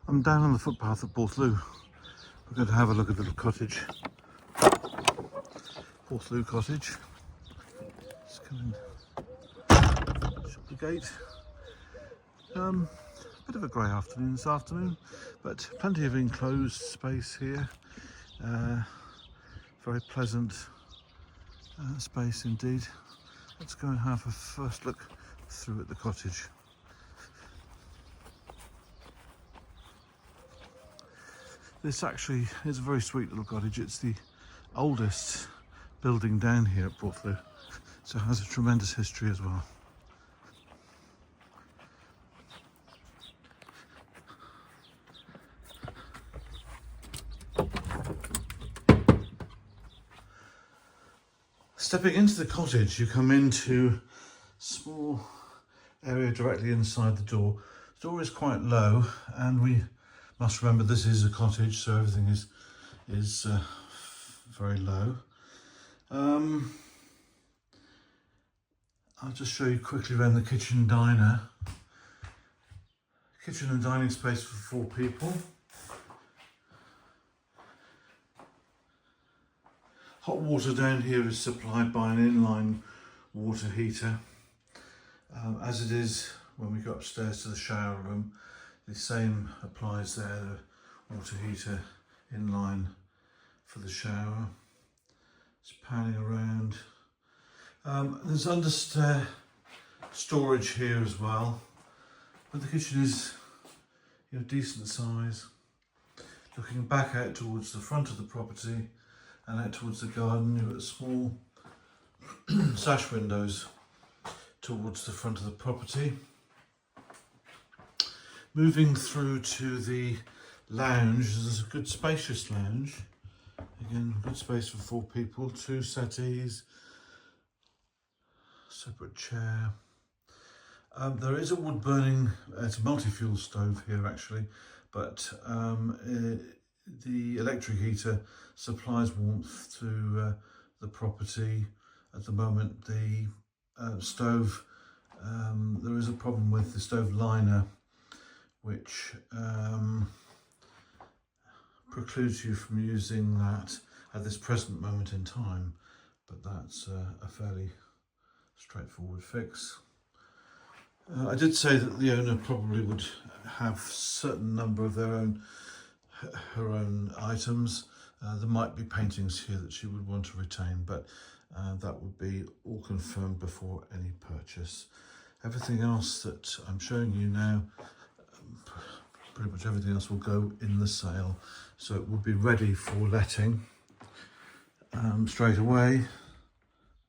I'm down on the footpath at Porthloo. We're going to have a look at the little cottage. Porthloo Cottage. Just come in, shut the gate. Bit of a grey afternoon this afternoon, but plenty of enclosed space here. Very pleasant space indeed. Let's go and have a first look through at the cottage. This actually is a very sweet little cottage. It's the oldest building down here at Porthloo, so it has a tremendous history as well. Stepping into the cottage, you come into a small area directly inside the door. The door is quite low, and we must remember this is a cottage, so everything is very low. I'll just show you quickly around the kitchen diner. Kitchen and dining space for 4 people. Hot water down here is supplied by an inline water heater. As it is when we go upstairs to the shower room, the same applies there, the water heater inline for the shower. It's panning around. There's understair storage here as well, but the kitchen is decent size. Looking back out towards the front of the property and out towards the garden, you've got small sash windows towards the front of the property. Moving through to the lounge, there's a good spacious lounge. Again, good space for 4 people, 2 settees, separate chair. There is a wood burning, it's a multi-fuel stove here actually, but the electric heater supplies warmth to the property. At the moment, the stove, there is a problem with the stove liner, which precludes you from using that at this present moment in time, but that's a fairly straightforward fix. I did say that the owner probably would have a certain number of her own items. There might be paintings here that she would want to retain, but that would be all confirmed before any purchase. Everything else that I'm showing you now, pretty much everything else will go in the sale, so it will be ready for letting straight away.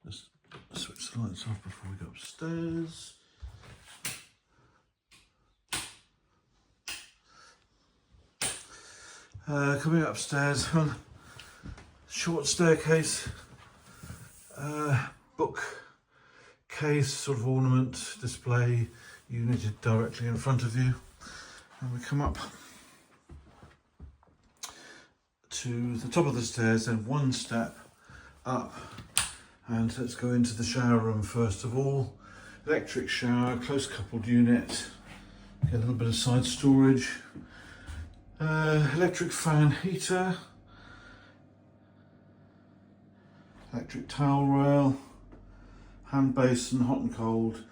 Just switch the lights off before we go upstairs. Coming upstairs, short staircase, bookcase sort of ornament display unit directly in front of you, and we come up to the top of the stairs and 1 step up, and let's go into the shower room first of all. Electric shower, close coupled unit, get a little bit of side storage. Electric fan heater, electric towel rail, hand basin, hot and cold,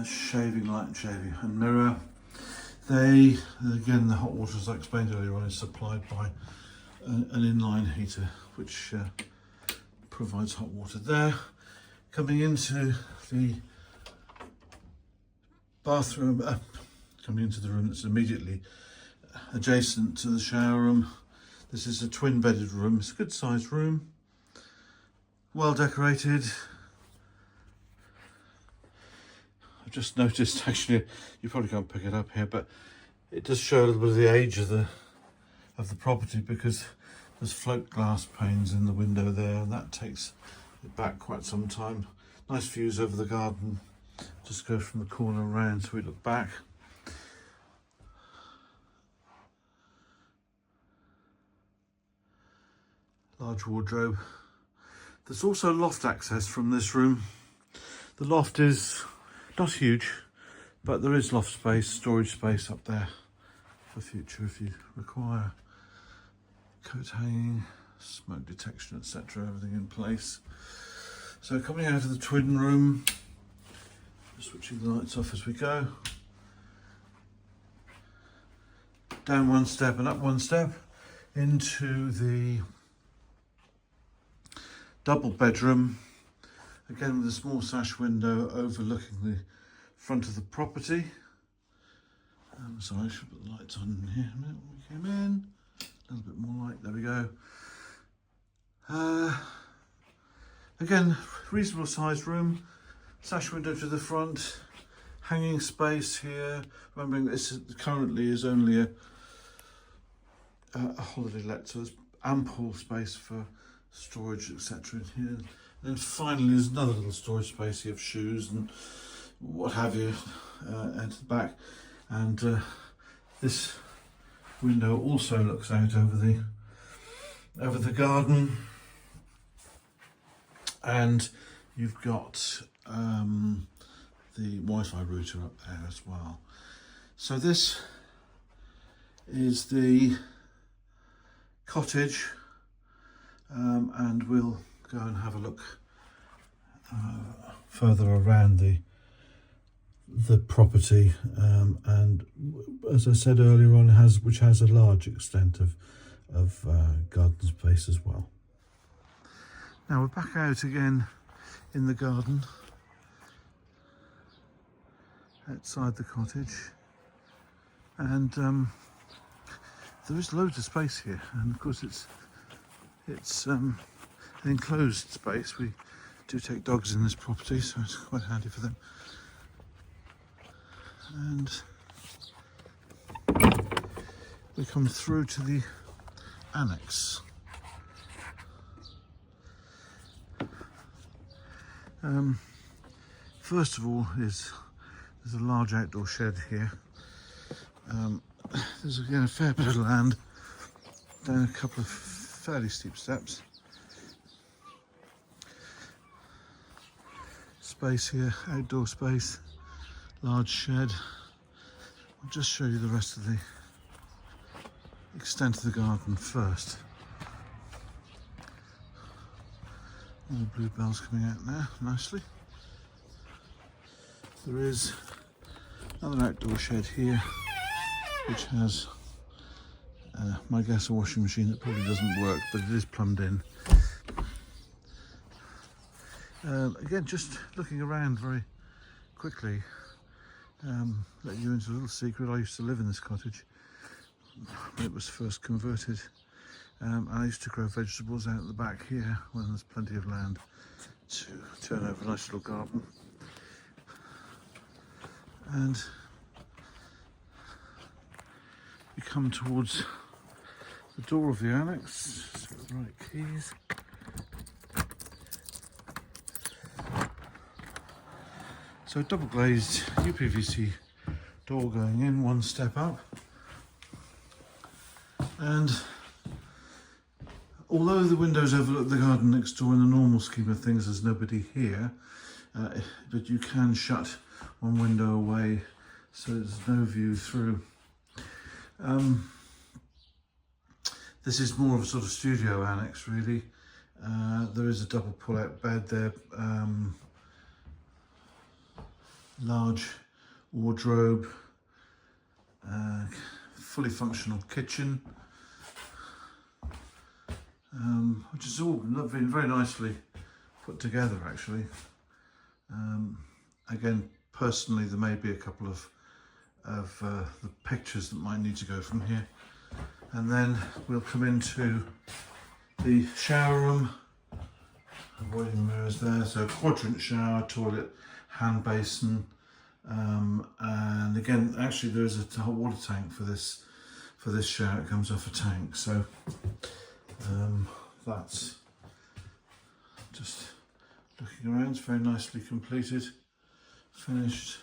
shaving light and mirror. Again, the hot water, as I explained earlier on, is supplied by an inline heater, which provides hot water there. Coming into the bathroom, coming into the room that's immediately adjacent to the shower room. This is a twin bedded room. It's a good sized room, well decorated. I've just noticed, actually, you probably can't pick it up here, but it does show a little bit of the age of the property, because there's float glass panes in the window there, and that takes it back quite some time. Nice views over the garden. Just go from the corner around so we look back. Large wardrobe. There's also loft access from this room. The loft is not huge, but there is loft space, storage space up there for future if you require. Coat hanging, smoke detection, etc. Everything in place. So coming out of the twin room, switching the lights off as we go. Down one step and up one step into the double bedroom, again with a small sash window overlooking the front of the property. Sorry, I should put the lights on in here a minute when we came in. A little bit more light, there we go. Again, reasonable sized room, sash window to the front, hanging space here. Remembering this currently is only a holiday let, so there's ample space for storage, etc. in here. And then finally there's another little storage space here of shoes and what have you, and to the back. And this window also looks out over the garden, and you've got the Wi-Fi router up there as well. So this is the cottage, and we'll go and have a look further around the property, and as I said earlier on, which has a large extent of garden space as well. Now we're back out again in the garden outside the cottage, and there is loads of space here, and of course it's an enclosed space. We do take dogs in this property, so it's quite handy for them. And we come through to the annex. First of all, there's a large outdoor shed here. There's again a fair bit of land, down a couple of fairly steep steps. Space here, outdoor space. Large shed. I'll just show you the rest of the extent of the garden first. All the bluebells coming out now nicely. There is another outdoor shed here, which has, my guess, a washing machine that probably doesn't work, but it is plumbed in. Again, just looking around very quickly. Let you into a little secret. I used to live in this cottage when it was first converted, and I used to grow vegetables out at the back here when there's plenty of land to turn over a nice little garden. And we come towards the door of the annex. Let's get the right keys. So double glazed UPVC door going in, one step up. And although the windows overlook the garden next door, in the normal scheme of things there's nobody here, but you can shut one window away so there's no view through. This is more of a sort of studio annex really. There is a double pull-out bed there. Large wardrobe, fully functional kitchen, which is all been very nicely put together actually. Again, personally there may be a couple of the pictures that might need to go from here, and then we'll come into the shower room. Avoiding mirrors there, so quadrant shower, toilet, hand basin, and again actually there is a hot water tank for this shower. It comes off a tank, so that's just looking around. It's very nicely completed, finished,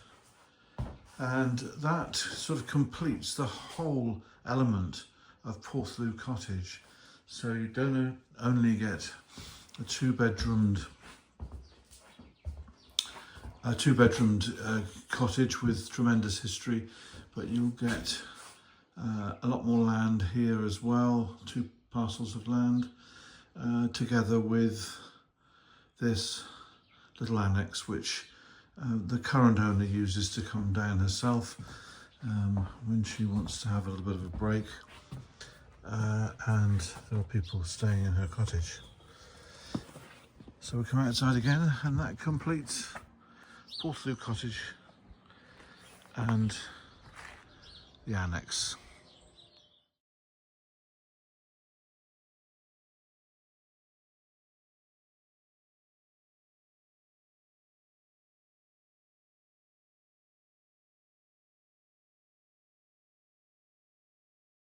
and that sort of completes the whole element of Porthloo Cottage. So you don't only get a two-bedroomed cottage with tremendous history, but you'll get A lot more land here as well, 2 parcels of land, together with this little annex which the current owner uses to come down herself when she wants to have a little bit of a break, and there are people staying in her cottage. So we come outside again, and that completes Porthloo Cottage and the annex.